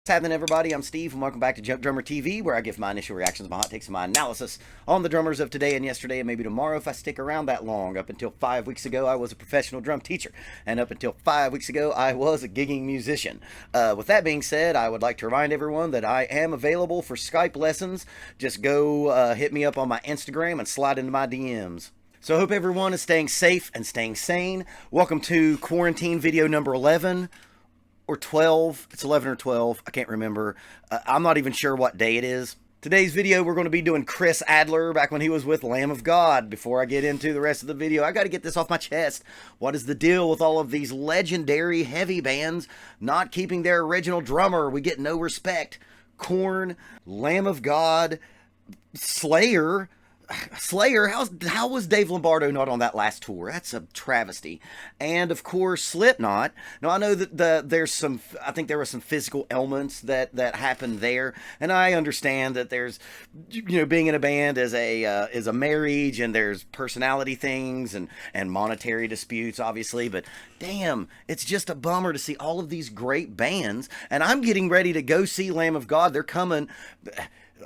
Happening, everybody? I'm Steve, and welcome back to Junkdrummer TV, where I give my initial reactions, my hot takes, and my analysis on the drummers of today and yesterday, and maybe tomorrow if I stick around that long. Up until 5 weeks ago, I was a professional drum teacher, and up until 5 weeks ago, I was a gigging musician. With that being said, I would like to remind everyone that I am available for Skype lessons. Just go hit me up on my Instagram and slide into my DMs. So I hope everyone is staying safe and staying sane. Welcome to quarantine video number 11. Or 12. It's 11 or 12. I can't remember. I'm not even sure what day it is. Today's video, we're going to be doing Chris Adler back when he was with Lamb of God. Before I get into the rest of the video, I got to get this off my chest. What is the deal with all of these legendary heavy bands not keeping their original drummer? We get no respect. Korn, Lamb of God, Slayer, how was Dave Lombardo not on that last tour? That's a travesty. And of course, Slipknot. Now I know that I think there were some physical ailments that happened there, and I understand that there's, being in a band is a marriage, and there's personality things and monetary disputes, obviously. But damn, it's just a bummer to see all of these great bands, and I'm getting ready to go see Lamb of God. They're coming,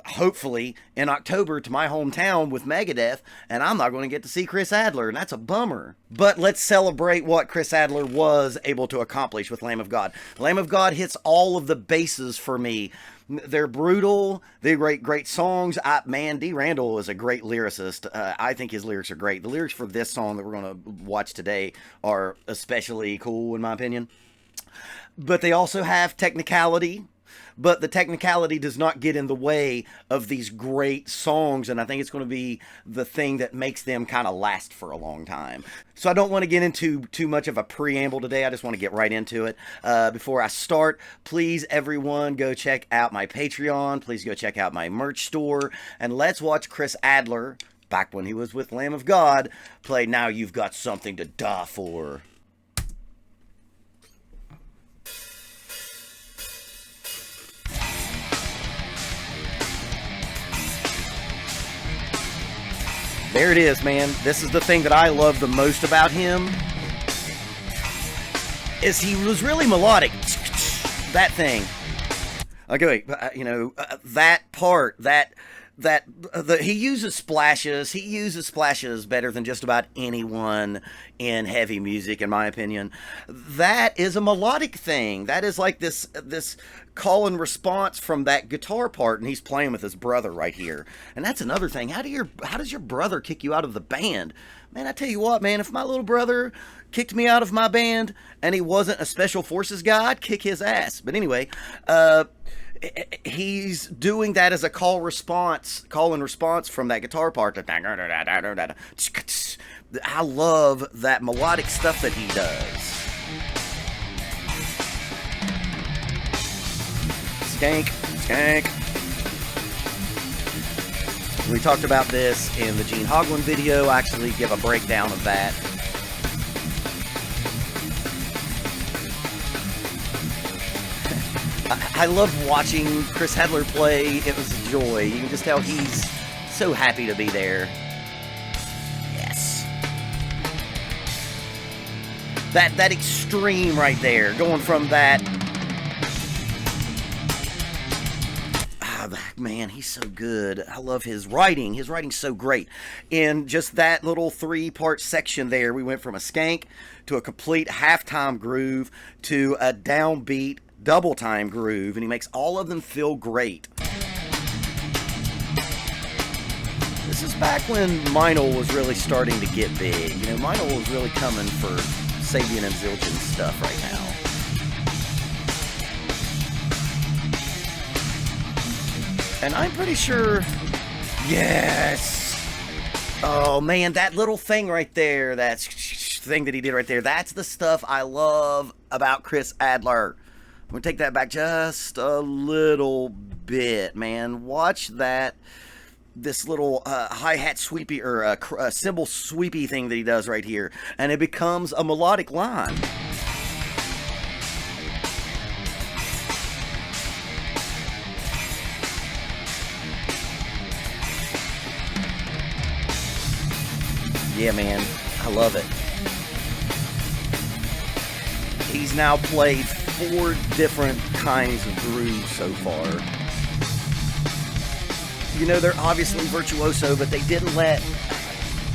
hopefully, in October to my hometown with Megadeth, and I'm not going to get to see Chris Adler, and that's a bummer. But let's celebrate what Chris Adler was able to accomplish with Lamb of God. Lamb of God hits all of the bases for me. They're brutal. They're great songs. D. Randall is a great lyricist. I think his lyrics are great. The lyrics for this song that we're going to watch today are especially cool, in my opinion. But they also have technicality. But the technicality does not get in the way of these great songs, and I think it's going to be the thing that makes them kind of last for a long time. So I don't want to get into too much of a preamble today. I just want to get right into it. Before I start, please, everyone, go check out my Patreon. Please go check out my merch store, and let's watch Chris Adler, back when he was with Lamb of God, play Now You've Got Something to Die For. There it is, man. This is the thing that I love the most about him, is he was really melodic. That thing. Okay, that part, he uses splashes. He uses splashes better than just about anyone in heavy music, in my opinion. That is a melodic thing. That is like this call and response from that guitar part, and he's playing with his brother right here. And that's another thing. How does your brother kick you out of the band? Man, I tell you what, man, if my little brother kicked me out of my band and he wasn't a special forces guy, I'd kick his ass. But anyway, he's doing that as a call and response from that guitar part. I love that melodic stuff that he does. Skank. We talked about this in the Gene Hoglan video. I actually give a breakdown of that. I love watching Chris Adler play. It was a joy. You can just tell he's so happy to be there. Yes. That extreme right there, going from that. Man, he's so good. I love his writing. His writing's so great. In just that little 3-part section there, we went from a skank to a complete halftime groove to a downbeat double time groove, and he makes all of them feel great. This is back when Meinl was really starting to get big. Meinl was really coming for Sabian and Zildjian stuff right now. And I'm pretty sure, yes. Oh man, that little thing right there, that thing that he did right there, that's the stuff I love about Chris Adler. I'm going to take that back just a little bit, man. Watch that, this little hi-hat sweepy, or cymbal sweepy thing that he does right here, and it becomes a melodic line. Yeah, man, I love it. He's now played 4 different kinds of grooves so far. You know, they're obviously virtuoso, but they didn't let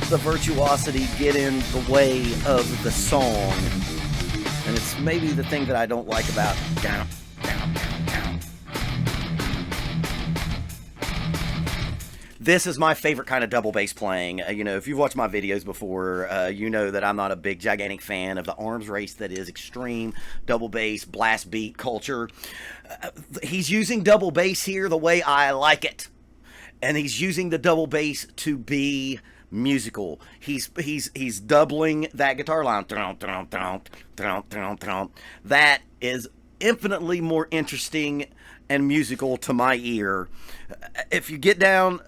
the virtuosity get in the way of the song. And it's maybe the thing that I don't like about down, down, down, down. This is my favorite kind of double bass playing. You know, if you've watched my videos before, you know that I'm not a big, gigantic fan of the arms race that is extreme double bass, blast beat culture. He's using double bass here the way I like it. And he's using the double bass to be musical. He's doubling that guitar line. That is infinitely more interesting and musical to my ear. If you get down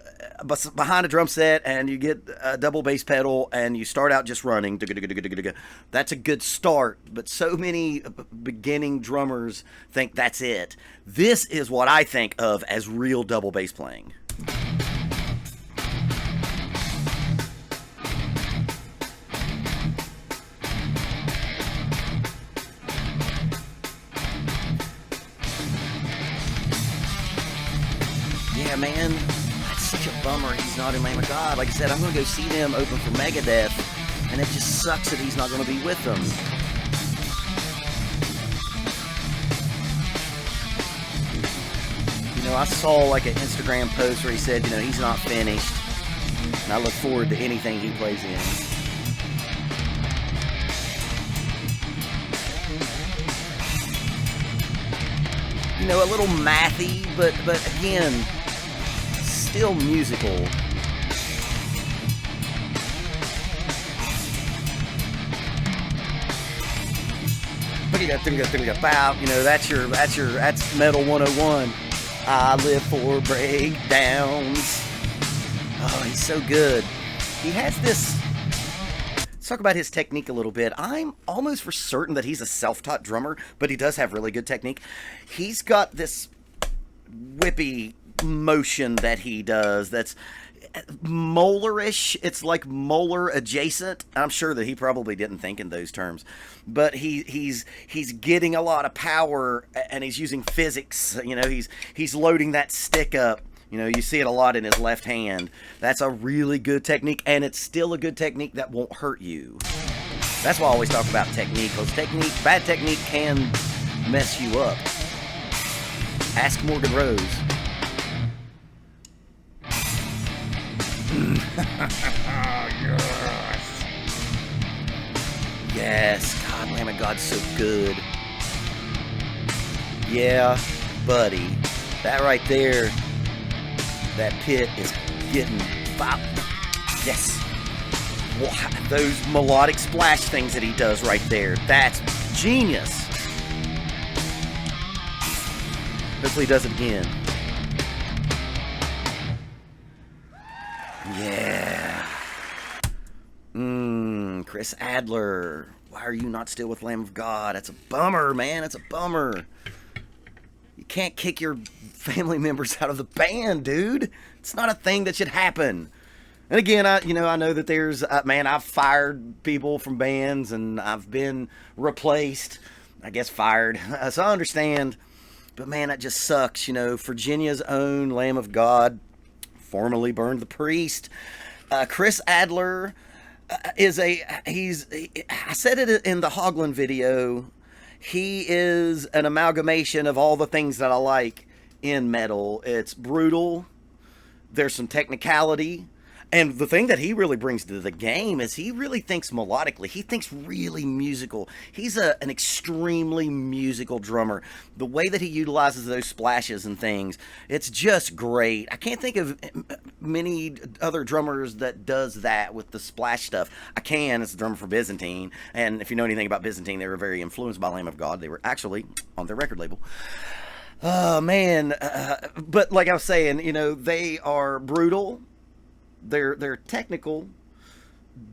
behind a drum set and you get a double bass pedal and you start out just running, that's a good start, but so many beginning drummers think that's it. This is what I think of as real double bass playing. Yeah, man, that's such a bummer he's not in Lamb of God. Like I said, I'm going to go see them open for Megadeth, and it just sucks that he's not going to be with them. You know, I saw like an Instagram post where he said, you know, he's not finished, and I look forward to anything he plays in. You know, a little mathy, but again, still musical. You know, that's Metal 101. I live for breakdowns. Oh, he's so good. He has this. Let's talk about his technique a little bit. I'm almost for certain that he's a self-taught drummer, but he does have really good technique. He's got this whippy motion that he does that's molarish. It's like molar adjacent. I'm sure that he probably didn't think in those terms, but he's getting a lot of power, and he's using physics. You know, he's loading that stick up. You know, you see it a lot in his left hand. That's a really good technique, and it's still a good technique that won't hurt you. That's why I always talk about technique, because bad technique can mess you up. Ask Morgan Rose. Yes. Yes. God, Lamb of God's so good. Yeah, buddy. That right there, that pit is getting pop. Yes. Those melodic splash things that he does right there, that's genius. Hopefully he does it again. Yeah. Chris Adler. Why are you not still with Lamb of God? That's a bummer, man. That's a bummer. You can't kick your family members out of the band, dude. It's not a thing that should happen. And again, I know that there's, I've fired people from bands, and I've been replaced. I guess fired. So I understand. But man, that just sucks. You know, Virginia's own Lamb of God formerly burned the priest. Chris Adler I said it in the Hoagland video. He is an amalgamation of all the things that I like in metal. It's brutal. There's some technicality. And the thing that he really brings to the game is he really thinks melodically. He thinks really musical. He's an extremely musical drummer. The way that he utilizes those splashes and things, it's just great. I can't think of many other drummers that does that with the splash stuff. I can. It's a drummer for Byzantine. And if you know anything about Byzantine, they were very influenced by Lamb of God. They were actually on their record label. Oh, man. But like I was saying, you know, they are brutal. They're technical,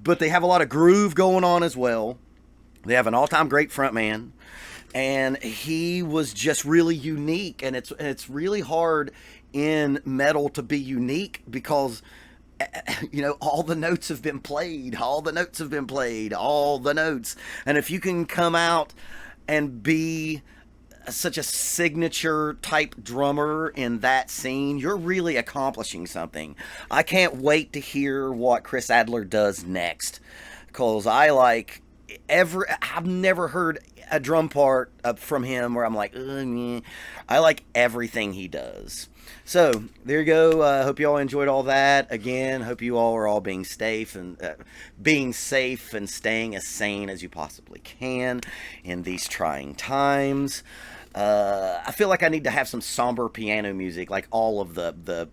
but they have a lot of groove going on as well. They have an all-time great frontman, and he was just really unique. And it's really hard in metal to be unique because, you know, all the notes have been played. All the notes. And if you can come out and be such a signature type drummer in that scene, you're really accomplishing something. I can't wait to hear what Chris Adler does next, because I've never heard a drum part from him where I'm like, meh. I like everything he does. So there you go. Hope you all enjoyed all that. Again, hope you all are all being safe and staying as sane as you possibly can in these trying times. I feel like I need to have some somber piano music, like all of the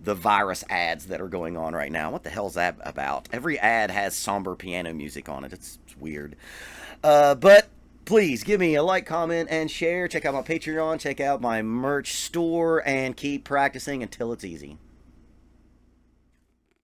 virus ads that are going on right now. What the hell's that about? Every ad has somber piano music on it. It's weird. But please give me a like, comment, and share. Check out my Patreon. Check out my merch store, and keep practicing until it's easy.